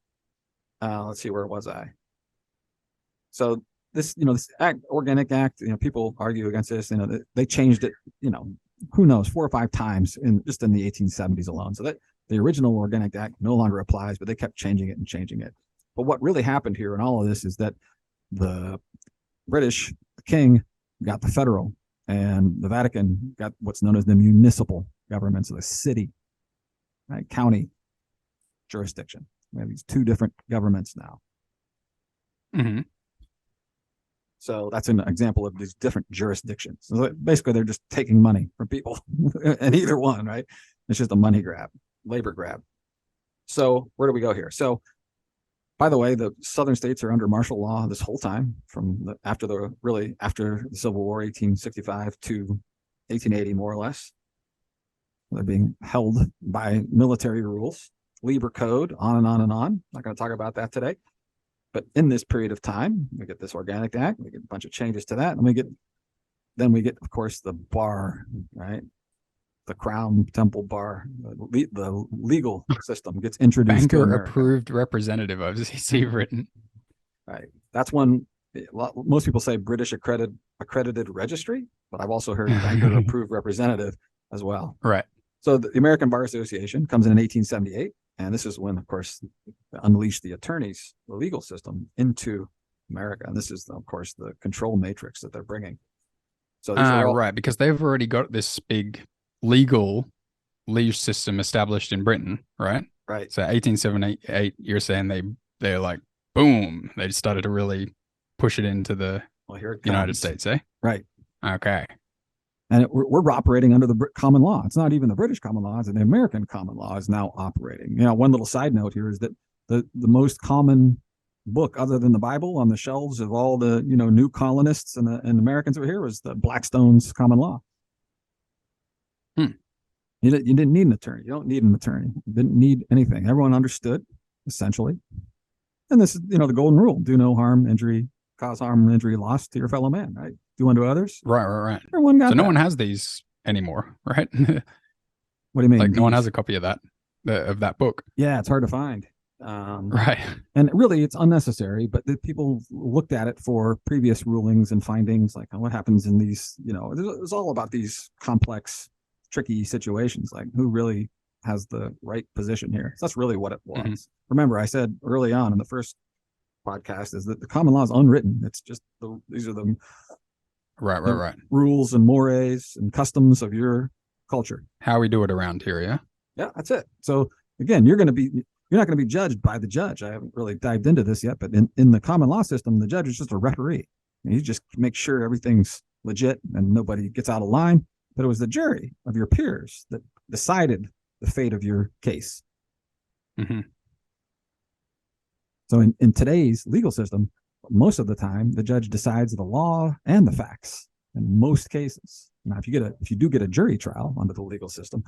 [SPEAKER 2] let's see, where was I? So this, this Organic Act, people argue against this, they changed it, who knows, 4 or 5 times just in the 1870s alone. So that the original Organic Act no longer applies, but they kept changing it and changing it. But what really happened here in all of this is that the British, the king, got the federal, and the Vatican got what's known as the municipal governments of the city, right, county jurisdiction. We have these 2 different governments now.
[SPEAKER 1] Mm-hmm.
[SPEAKER 2] So that's an example of these different jurisdictions. So basically, they're just taking money from people and either one, right? It's just a money grab, labor grab. So where do we go here? So, by the way, the southern states are under martial law this whole time after the Civil War, 1865 to 1880, more or less. They're being held by military rules, Lieber Code, on and on and on. Not going to talk about that today. But in this period of time, we get this Organic Act, we get a bunch of changes to that, and then we get, of course, the bar, right? The Crown Temple bar, the legal system gets introduced.
[SPEAKER 1] Banker approved representative, I've seen written.
[SPEAKER 2] Right. That's one. Most people say British accredited registry, but I've also heard banker approved representative as well.
[SPEAKER 1] Right.
[SPEAKER 2] So the American Bar Association comes in 1878. And this is when, of course, unleashed the attorneys, the legal system into America. And this is, of course, the control matrix that they're bringing. So
[SPEAKER 1] right, because they've already got this big legal legal system established in Britain, right?
[SPEAKER 2] Right.
[SPEAKER 1] So 1878, you're saying they're like, boom, they started to really push it into the United States, eh?
[SPEAKER 2] Right.
[SPEAKER 1] Okay.
[SPEAKER 2] And we're operating under the common law. It's not even the British common law. It's the American common law is now operating. One little side note here is that the most common book other than the Bible on the shelves of all the, new colonists and Americans over here was the Blackstone's common law. You didn't need an attorney. You don't need an attorney. You didn't need anything. Everyone understood, essentially. And this is, the golden rule: do no harm, injury, cause harm, injury, loss to your fellow man. Right? Do unto others.
[SPEAKER 1] Right.
[SPEAKER 2] Everyone got. So
[SPEAKER 1] no one has these anymore, right?
[SPEAKER 2] What do you mean?
[SPEAKER 1] Like no one has a copy of that book.
[SPEAKER 2] Yeah, it's hard to find.
[SPEAKER 1] Right.
[SPEAKER 2] And really, it's unnecessary. But the people looked at it for previous rulings and findings, like what happens in these. It was all about these complex, tricky situations, like who really has the right position here. So that's really what it was. Mm-hmm. Remember, I said early on in the first podcast is that the common law is unwritten. It's just these are the
[SPEAKER 1] right
[SPEAKER 2] rules and mores and customs of your culture.
[SPEAKER 1] How we do it around here, yeah.
[SPEAKER 2] Yeah, that's it. So again, you're not going to be judged by the judge. I haven't really dived into this yet, but in the common law system, the judge is just a referee. And you just make sure everything's legit and nobody gets out of line. But it was the jury of your peers that decided the fate of your case.
[SPEAKER 1] Mm-hmm.
[SPEAKER 2] So in today's legal system, most of the time, the judge decides the law and the facts in most cases. Now, if you do get a jury trial under the legal system,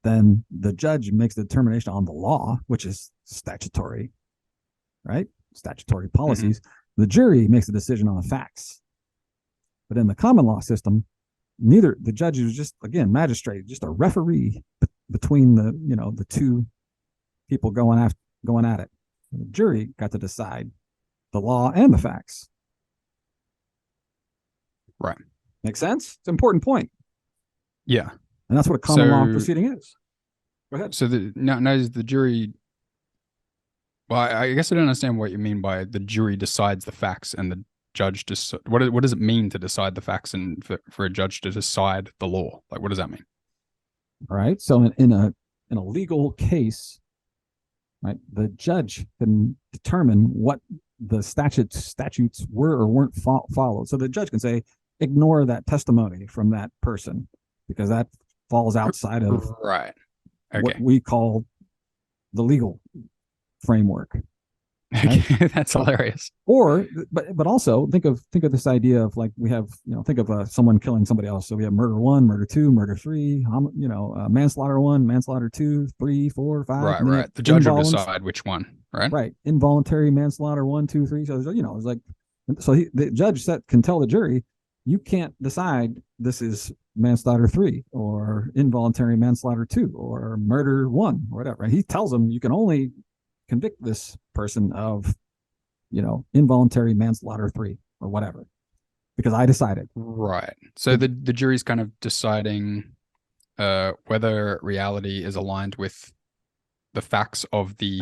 [SPEAKER 2] then the judge makes the determination on the law, which is statutory, right? Statutory policies. Mm-hmm. The jury makes the decision on the facts. But in the common law system, neither the judge is just, again, magistrate, just a referee between the two people going at it. The jury got to decide the law and the facts.
[SPEAKER 1] Right.
[SPEAKER 2] Make sense? It's an important point.
[SPEAKER 1] Yeah.
[SPEAKER 2] And that's what a common law proceeding is. Go ahead.
[SPEAKER 1] So now is the jury. Well, I guess I don't understand what you mean by the jury decides the facts and the judge just what does it mean to decide the facts and for a judge to decide the law? Like, what does that mean?
[SPEAKER 2] All right. So in a legal case, right, the judge can determine what the statutes were or weren't followed. So the judge can say, ignore that testimony from that person because that falls outside of
[SPEAKER 1] right. Okay.
[SPEAKER 2] what we call the legal framework.
[SPEAKER 1] Right? Okay, that's hilarious.
[SPEAKER 2] Or, but also think of this idea of like we have, think of someone killing somebody else. So we have murder 1, murder 2, murder 3, manslaughter 1, manslaughter 2, 3, 4, 5.
[SPEAKER 1] Right. The judge will decide which one. Right.
[SPEAKER 2] Right. Involuntary manslaughter 1, 2, 3. So it's like, so the judge can tell the jury, you can't decide this is manslaughter 3 or involuntary manslaughter 2 or murder 1 or whatever. He tells them you can only convict this person of, involuntary manslaughter 3 or whatever, because I decided.
[SPEAKER 1] Right. So the jury's kind of deciding whether reality is aligned with the facts of the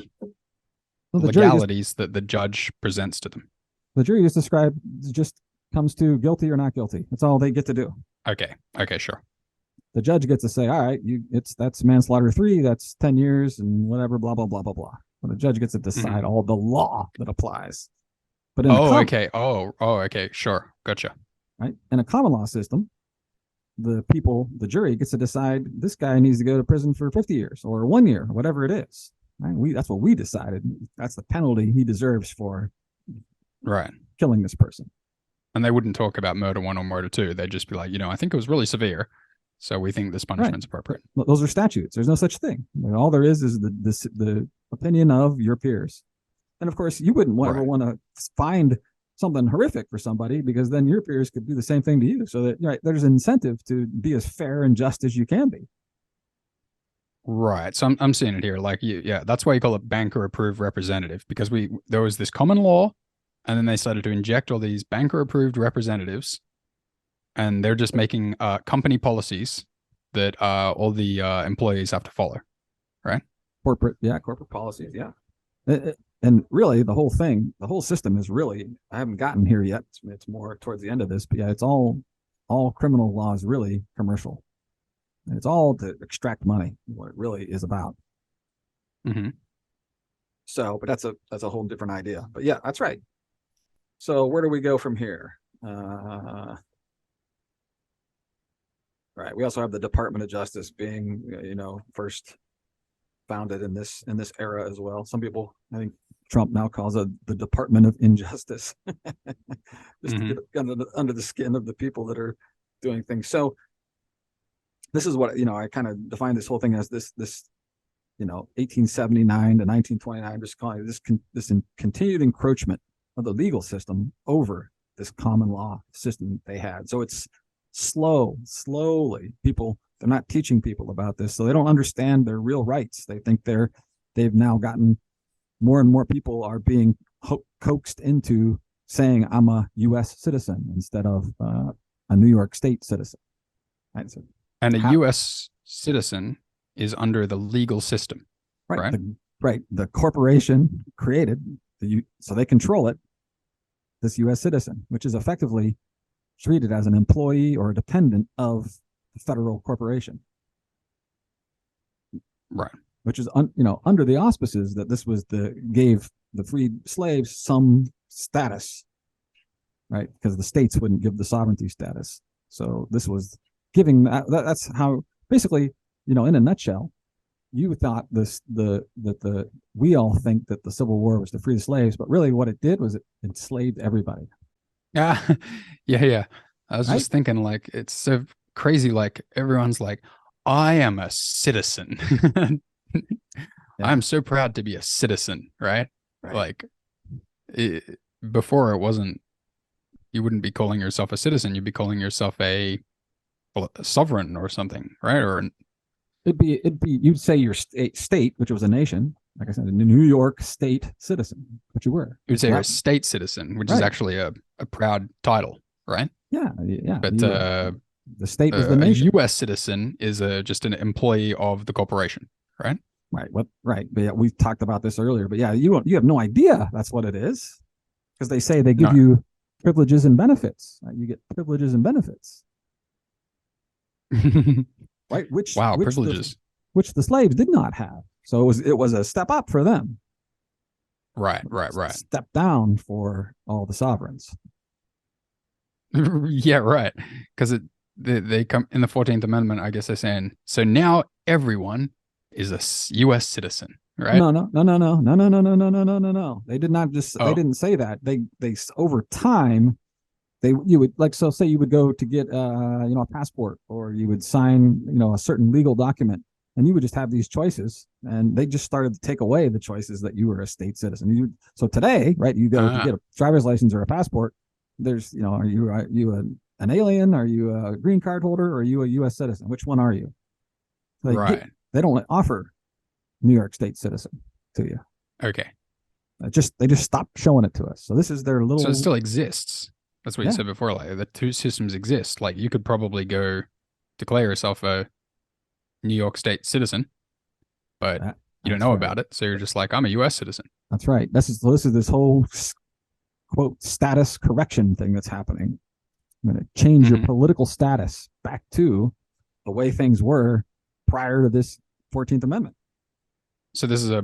[SPEAKER 1] legalities that the judge presents to them.
[SPEAKER 2] The jury just comes to guilty or not guilty. That's all they get to do.
[SPEAKER 1] Okay, sure.
[SPEAKER 2] The judge gets to say, all right, that's manslaughter 3, that's 10 years and whatever, blah, blah, blah, blah, blah. But the judge gets to decide all the law that applies. But
[SPEAKER 1] okay. Okay, sure. Gotcha.
[SPEAKER 2] Right? In a common law system, the jury gets to decide this guy needs to go to prison for 50 years or 1 year, or whatever it is. Right? That's what we decided. That's the penalty he deserves for killing this person.
[SPEAKER 1] And they wouldn't talk about murder 1 or murder 2. They'd just be like, I think it was really severe, so we think this punishment's appropriate.
[SPEAKER 2] Those are statutes. There's no such thing. All there is the opinion of your peers. And of course, you wouldn't ever want to find something horrific for somebody, because then your peers could do the same thing to you. So that there's an incentive to be as fair and just as you can be.
[SPEAKER 1] Right. So I'm seeing it here. Like, that's why you call it banker approved representative, because there was this common law, and then they started to inject all these banker approved representatives, and they're just making company policies that all the employees have to follow. Right.
[SPEAKER 2] Corporate policies. Yeah. And really, the whole system is really, I haven't gotten here yet. It's more towards the end of this, but it's all criminal law is really commercial. And it's all to extract money, what it really is about.
[SPEAKER 1] Mm-hmm.
[SPEAKER 2] So, but that's a whole different idea. But yeah, that's right. So where do we go from here? Right. We also have the Department of Justice being, first founded in this era as well. Some people, I think Trump now calls it the Department of Injustice, just to get under the skin of the people that are doing things. So this is what, I kind of define this whole thing as this 1879 to 1929, just calling it this continued encroachment of the legal system over this common law system they had. So it's slowly they're not teaching people about this, so they don't understand their real rights. They think they've now gotten more and more people are being coaxed into saying I'm a U.S. citizen instead of a New York State citizen. Right? So
[SPEAKER 1] and a U.S. citizen is under the legal system, right?
[SPEAKER 2] The corporation created so they control it. This U.S. citizen, which is effectively treated as an employee or a dependent of the federal corporation,
[SPEAKER 1] right?
[SPEAKER 2] Which is under the auspices that this was gave the freed slaves some status, right? Because the states wouldn't give the sovereignty status, so this was giving that's how basically, in a nutshell, you thought we all think that the Civil War was to free the slaves, but really what it did was it enslaved everybody.
[SPEAKER 1] Yeah. I was just thinking, like, it's so crazy. Like, everyone's like, I am a citizen. I'm so proud to be a citizen, right? Like, before it wasn't, you wouldn't be calling yourself a citizen. You'd be calling yourself a sovereign or something, right? Or
[SPEAKER 2] it'd be you'd say your state, which was a nation, like I said, a New York state citizen, which you were.
[SPEAKER 1] You would say
[SPEAKER 2] So
[SPEAKER 1] you're a
[SPEAKER 2] that,
[SPEAKER 1] state citizen, which is
[SPEAKER 2] right.
[SPEAKER 1] actually a proud title, right?
[SPEAKER 2] Yeah.
[SPEAKER 1] But
[SPEAKER 2] You were, the state was the
[SPEAKER 1] a
[SPEAKER 2] nation.
[SPEAKER 1] U.S. citizen is just an employee of the corporation, right?
[SPEAKER 2] Right. What? Right. But yeah, we talked about this earlier. But yeah, you have no idea that's what it is because they say they give
[SPEAKER 1] No.
[SPEAKER 2] you privileges and benefits. Right? You get privileges and benefits, right?
[SPEAKER 1] Wow, privileges.
[SPEAKER 2] Which the slaves did not have. So it was a step up for them,
[SPEAKER 1] Right, right, right.
[SPEAKER 2] step down for all the sovereigns.
[SPEAKER 1] Yeah, right. Because they come in the 14th Amendment, I guess they're saying, so now everyone is a U.S. citizen, right?
[SPEAKER 2] No. They did not just. They
[SPEAKER 1] Oh,
[SPEAKER 2] didn't say that. They over time you would like so say you would go to get a passport or you would sign a certain legal document and you would just have these choices and they just started to take away the choices that you were a state citizen. So today, right, you go to get a driver's license or a passport. There's are you an alien? Are you a green card holder? Or are you a U.S. citizen? Which one are you?
[SPEAKER 1] right.
[SPEAKER 2] They don't offer New York State citizen to you.
[SPEAKER 1] Okay.
[SPEAKER 2] They just stopped showing it to us. So this is their
[SPEAKER 1] So it
[SPEAKER 2] little.
[SPEAKER 1] still exists. That's what you
[SPEAKER 2] Yeah.
[SPEAKER 1] said before. Like the two systems exist. Like you could probably go declare yourself a New York State citizen, but you don't
[SPEAKER 2] That's
[SPEAKER 1] know
[SPEAKER 2] right.
[SPEAKER 1] about it. So you're just like, I'm a U.S. citizen.
[SPEAKER 2] That's right. This is this whole quote status correction thing that's happening. I'm going to change your
[SPEAKER 1] Mm-hmm.
[SPEAKER 2] political status back to the way things were prior to this 14th Amendment.
[SPEAKER 1] So this is a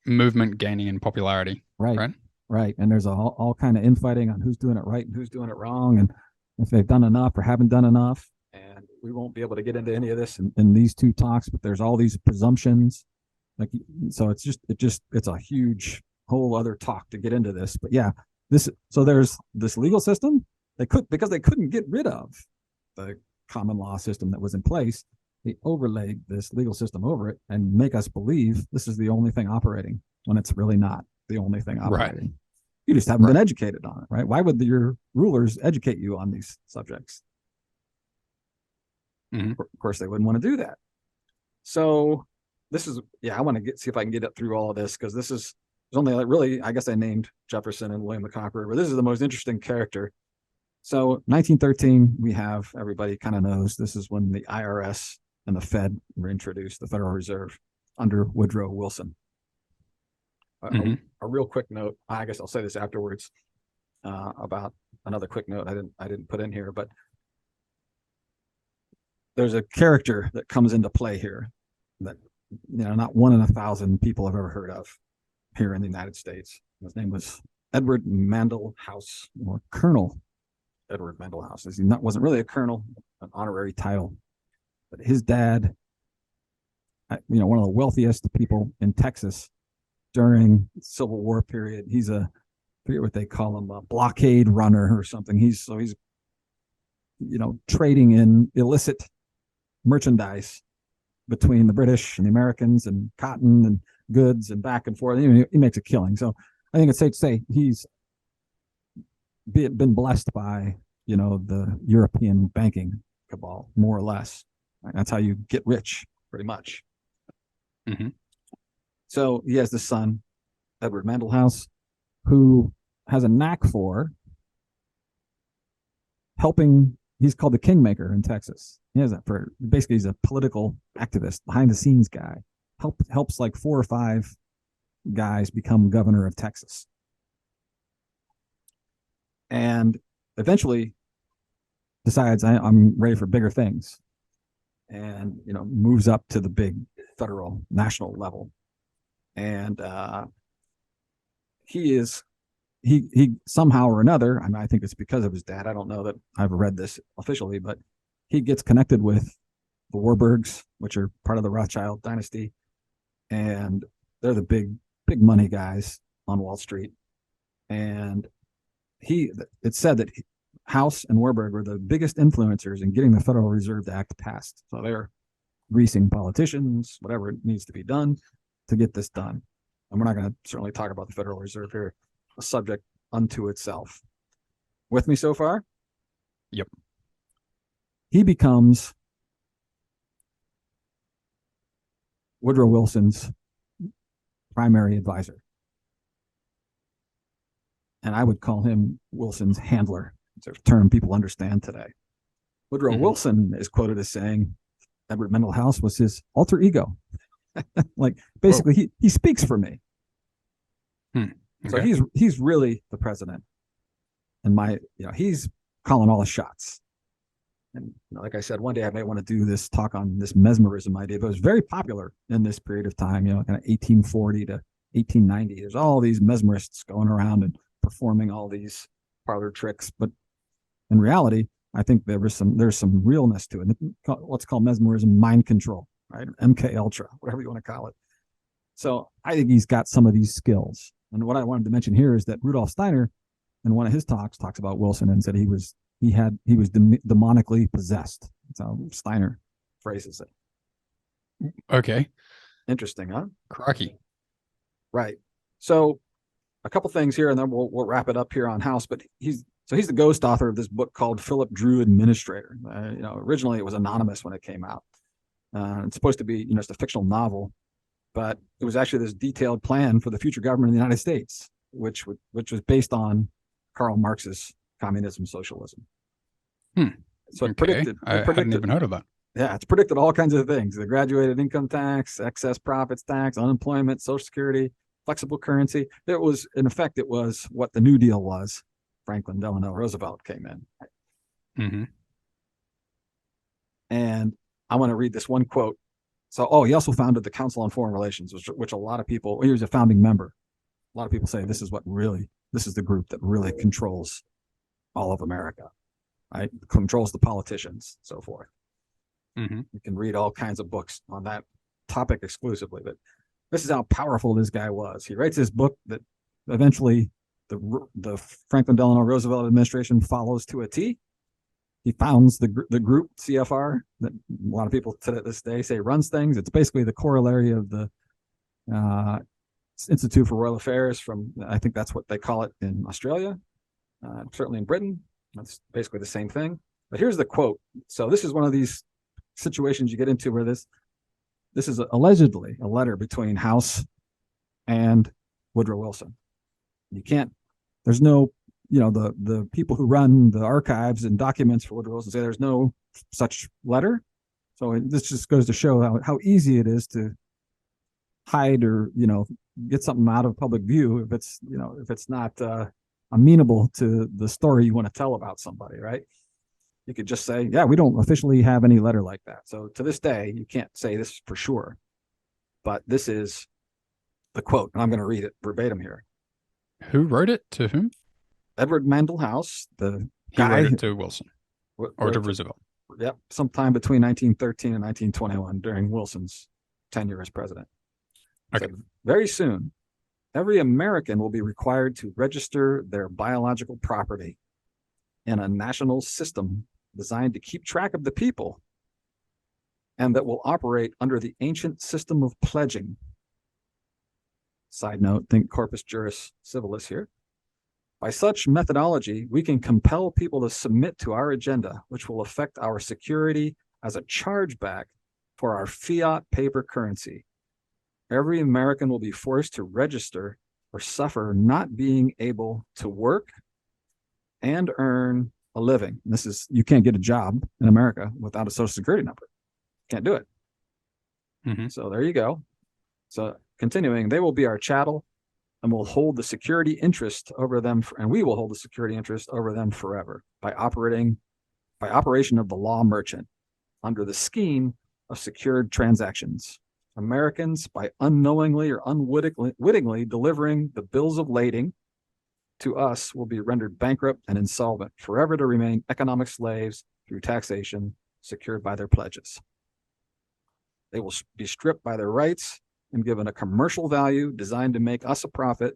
[SPEAKER 1] movement gaining in popularity,
[SPEAKER 2] Right.
[SPEAKER 1] right?
[SPEAKER 2] Right. And there's all kind of infighting on who's doing it right and who's doing it wrong, and if they've done enough or haven't done enough. And we won't be able to get into any of this in these two talks, but there's all these presumptions. Like, so it's a huge whole other talk to get into this. But yeah, there's this legal system because they couldn't get rid of the common law system that was in place. They overlaid this legal system over it and make us believe this is the only thing operating when it's really not the only thing operating. Right. You just haven't been educated on it, right? Why would your rulers educate you on these subjects?
[SPEAKER 1] Mm-hmm.
[SPEAKER 2] Of course, they wouldn't want to do that. So this is, I want to see if I can get it through all of this because there's only really, I guess I named Jefferson and William the Conqueror, but this is the most interesting character. So 1913, we have, everybody kind of knows, this is when the IRS and the Fed were introduced, the Federal Reserve, under Woodrow Wilson.
[SPEAKER 1] Mm-hmm.
[SPEAKER 2] A real quick note, I guess I'll say this afterwards, about another quick note I didn't put in here, but there's a character that comes into play here that not one in 1,000 people have ever heard of here in the United States. His name was Edward Mandell House, or Colonel Edward Mandell House. He wasn't really a colonel, an honorary title, but his dad, one of the wealthiest people in Texas during the Civil War period. He's I forget what they call him, a blockade runner or something. He's trading in illicit merchandise between the British and the Americans and cotton and goods and back and forth. He makes a killing. So I think it's safe to say he's been blessed by, the European banking cabal, more or less. Right? That's how you get rich, pretty much.
[SPEAKER 1] Mm-hmm.
[SPEAKER 2] So he has this son, Edward Mandell House, who has a knack for helping. He's called the Kingmaker in Texas. He has that for basically he's a political activist, behind the scenes guy. Helps like 4 or 5 guys become governor of Texas. And eventually decides I'm ready for bigger things. And moves up to the big federal national level. And he somehow or another, I think it's because of his dad. I don't know that I've read this officially, but he gets connected with the Warburgs, which are part of the Rothschild dynasty, and they're the big money guys on Wall Street. And it's said that House and Warburg were the biggest influencers in getting the Federal Reserve Act passed. So they're greasing politicians, whatever it needs to be done to get this done. And we're not going to certainly talk about the Federal Reserve here, a subject unto itself. With me so far?
[SPEAKER 1] Yep.
[SPEAKER 2] He becomes Woodrow Wilson's primary advisor. And I would call him Wilson's handler. It's a term people understand today. Woodrow Wilson is quoted as saying Edward Mendel House was his alter ego. Like basically, he speaks for me.
[SPEAKER 1] Okay.
[SPEAKER 2] So he's really the president, and he's calling all the shots. And like I said, one day I may want to do this talk on this mesmerism idea, but it was very popular in this period of time. Kind of 1840 to 1890. There's all these mesmerists going around and performing all these parlor tricks, but in reality, I think there's some realness to it. What's called mesmerism, mind control, right? MK Ultra, whatever you want to call it. So I think he's got some of these skills. And what I wanted to mention here is that Rudolf Steiner, in one of his talks about Wilson and said he was demonically possessed. That's how Steiner phrases it.
[SPEAKER 1] Okay.
[SPEAKER 2] Interesting, huh?
[SPEAKER 1] Crikey.
[SPEAKER 2] Right. So a couple things here, and then we'll wrap it up here on House. But he's the ghost author of this book called Philip Drew Administrator. Originally it was anonymous when it came out. It's supposed to be just a fictional novel, but it was actually this detailed plan for the future government of the United States, which was based on Karl Marx's communism, socialism. So it predicted.
[SPEAKER 1] I hadn't even heard of that.
[SPEAKER 2] Yeah, it's predicted all kinds of things: the graduated income tax, excess profits tax, unemployment, Social Security, flexible currency. It was what the New Deal was. Franklin Delano Roosevelt came in. And I want to read this one quote. So, he also founded the Council on Foreign Relations, which a lot of people, he was a founding member. A lot of people say this is the group that really controls all of America, right? Controls the politicians, so forth. You can read all kinds of books on that topic exclusively, but this is how powerful this guy was. He writes this book that eventually the Franklin Delano Roosevelt administration follows to a T. He founds the group CFR that a lot of people to this day say runs things. It's basically the corollary of the Institute for Royal Affairs I think that's what they call it in Australia, certainly in Britain. That's basically the same thing. But here's the quote. So this is one of these situations you get into where this is allegedly a letter between House and Woodrow Wilson. There's no, the people who run the archives and documents for Woodrow Wilson say there's no such letter. So this just goes to show how easy it is to hide or, get something out of public view if it's not amenable to the story you want to tell about somebody, right? You could just say, yeah, we don't officially have any letter like that. So to this day, you can't say this for sure, but this is the quote, and I'm going to read it verbatim here.
[SPEAKER 1] Who wrote it to whom?
[SPEAKER 2] Edward Mandell House, the
[SPEAKER 1] guy. He wrote it to Wilson or to Roosevelt.
[SPEAKER 2] Yep, sometime between 1913 and 1921 during Wilson's tenure as president.
[SPEAKER 1] Okay.
[SPEAKER 2] So very soon, every American will be required to register their biological property in a national system designed to keep track of the people and that will operate under the ancient system of pledging. Side note, think Corpus Juris Civilis here. By such methodology, we can compel people to submit to our agenda, which will affect our security as a chargeback for our fiat paper currency. Every American will be forced to register or suffer not being able to work and earn a living. You can't get a job in America without a Social Security number. Can't do it. So there you go. So continuing, they will be our chattel and will hold the security interest over them, and we will hold the security interest over them forever by operation of the law merchant under the scheme of secured transactions. Americans, by unknowingly or unwittingly delivering the bills of lading to us, will be rendered bankrupt and insolvent, forever to remain economic slaves through taxation secured by their pledges. They will be stripped by their rights and given a commercial value designed to make us a profit,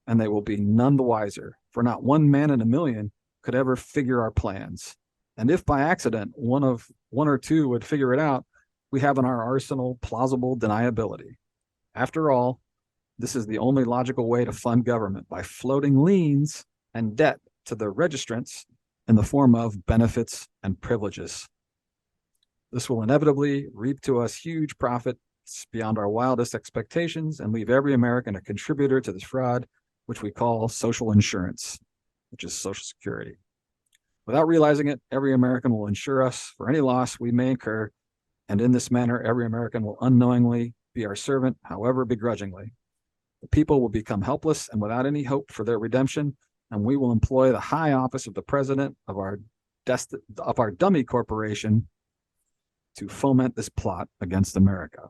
[SPEAKER 2] and they will be none the wiser, for not one man in a million could ever figure our plans. And if by accident one or two would figure it out, we have in our arsenal plausible deniability. After all, this is the only logical way to fund government, by floating liens and debt to the registrants in the form of benefits and privileges. This will inevitably reap to us huge profit effects beyond our wildest expectations and leave every American a contributor to this fraud, which we call social insurance, which is Social Security. Without realizing it, every American will insure us for any loss we may incur, and in this manner, every American will unknowingly be our servant, however begrudgingly. The people will become helpless and without any hope for their redemption, and we will employ the high office of the president of our dummy corporation to foment this plot against America,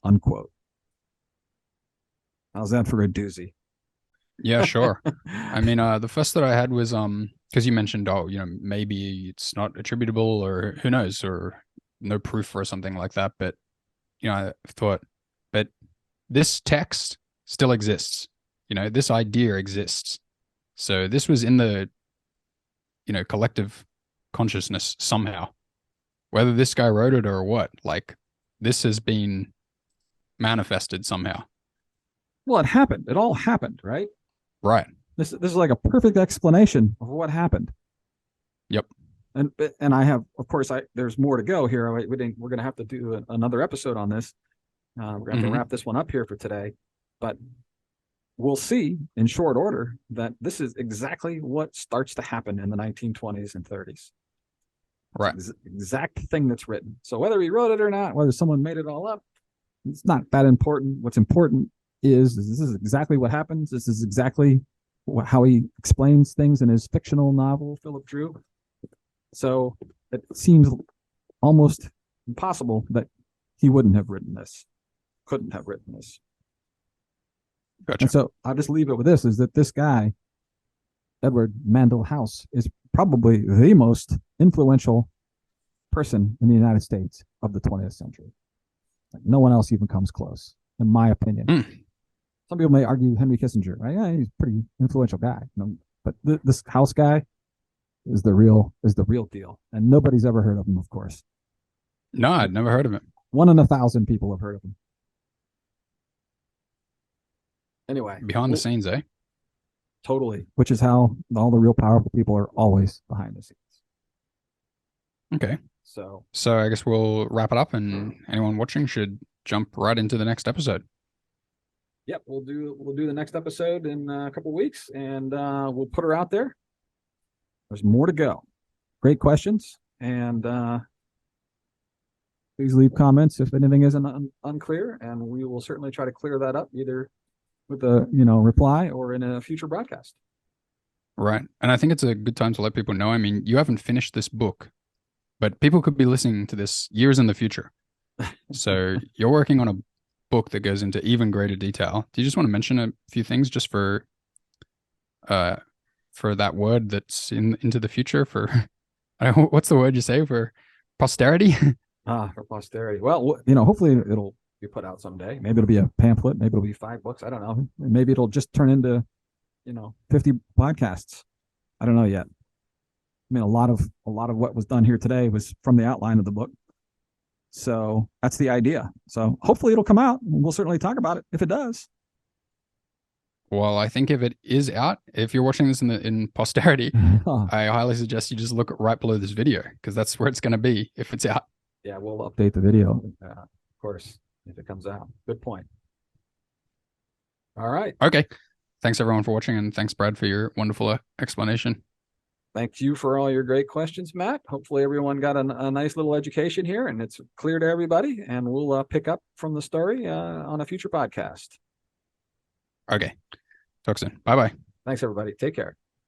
[SPEAKER 2] unquote. How's that for a doozy?
[SPEAKER 1] Yeah, sure. I mean, the first that I had was because you mentioned, oh, maybe it's not attributable, or who knows, or no proof or something like that. But I thought, but this text still exists. This idea exists. So this was in the collective consciousness somehow. Whether this guy wrote it or what, like, this has been manifested somehow.
[SPEAKER 2] Well, it happened. It all happened, right?
[SPEAKER 1] Right.
[SPEAKER 2] This is like a perfect explanation of what happened.
[SPEAKER 1] Yep.
[SPEAKER 2] And I have, of course, there's more to go here. We're going to have to do another episode on this. We're going to have to wrap this one up here for today, but we'll see in short order that this is exactly what starts to happen in the 1920s and 30s.
[SPEAKER 1] Right.
[SPEAKER 2] Exact thing that's written. So whether he wrote it or not, whether someone made it all up, it's not that important. What's important is this is exactly what happens. This is exactly how he explains things in his fictional novel, Philip Drew. So it seems almost impossible that he wouldn't have written this, couldn't have written this.
[SPEAKER 1] Gotcha.
[SPEAKER 2] And so I'll just leave it with this, is that this guy, Edward Mandell House, is probably the most influential person in the United States of the 20th century. Like, no one else even comes close, in my opinion. Some people may argue Henry Kissinger, right? Yeah, he's a pretty influential guy. But this House guy is the real deal. And nobody's ever heard of him, of course.
[SPEAKER 1] No, I'd never heard of him.
[SPEAKER 2] 1 in 1,000 people have heard of him. Anyway.
[SPEAKER 1] Behind the scenes, eh?
[SPEAKER 2] Totally. Which is how all the real powerful people are always behind the scenes.
[SPEAKER 1] Okay.
[SPEAKER 2] So
[SPEAKER 1] I guess we'll wrap it up, and anyone watching should jump right into the next episode.
[SPEAKER 2] Yep, we'll do the next episode in a couple of weeks, and we'll put her out there. There's more to go. Great questions, and please leave comments if anything isn't unclear, and we will certainly try to clear that up either with a reply or in a future broadcast.
[SPEAKER 1] Right, and I think it's a good time to let people know. I mean, you haven't finished this book, but people could be listening to this years in the future. So you're working on a book that goes into even greater detail. Do you just want to mention a few things just for that word that's into the future, for what's the word you say, for posterity?
[SPEAKER 2] For posterity. Well, hopefully it'll be put out someday. Maybe it'll be a pamphlet. Maybe it'll be 5 books. I don't know. Maybe it'll just turn into 50 podcasts. I don't know yet. I mean, a lot of what was done here today was from the outline of the book. So that's the idea. So hopefully it'll come out. We'll certainly talk about it if it does.
[SPEAKER 1] Well, I think if it is out, if you're watching this in posterity, I highly suggest you just look right below this video, because that's where it's going to be if it's out.
[SPEAKER 2] Yeah, we'll update the video, of course, if it comes out. Good point. All right.
[SPEAKER 1] Okay. Thanks, everyone, for watching, and thanks, Brad, for your wonderful explanation.
[SPEAKER 2] Thank you for all your great questions, Matt. Hopefully everyone got a nice little education here, and it's clear to everybody, and we'll pick up from the story on a future podcast.
[SPEAKER 1] Okay. Talk soon. Bye-bye.
[SPEAKER 2] Thanks, everybody. Take care.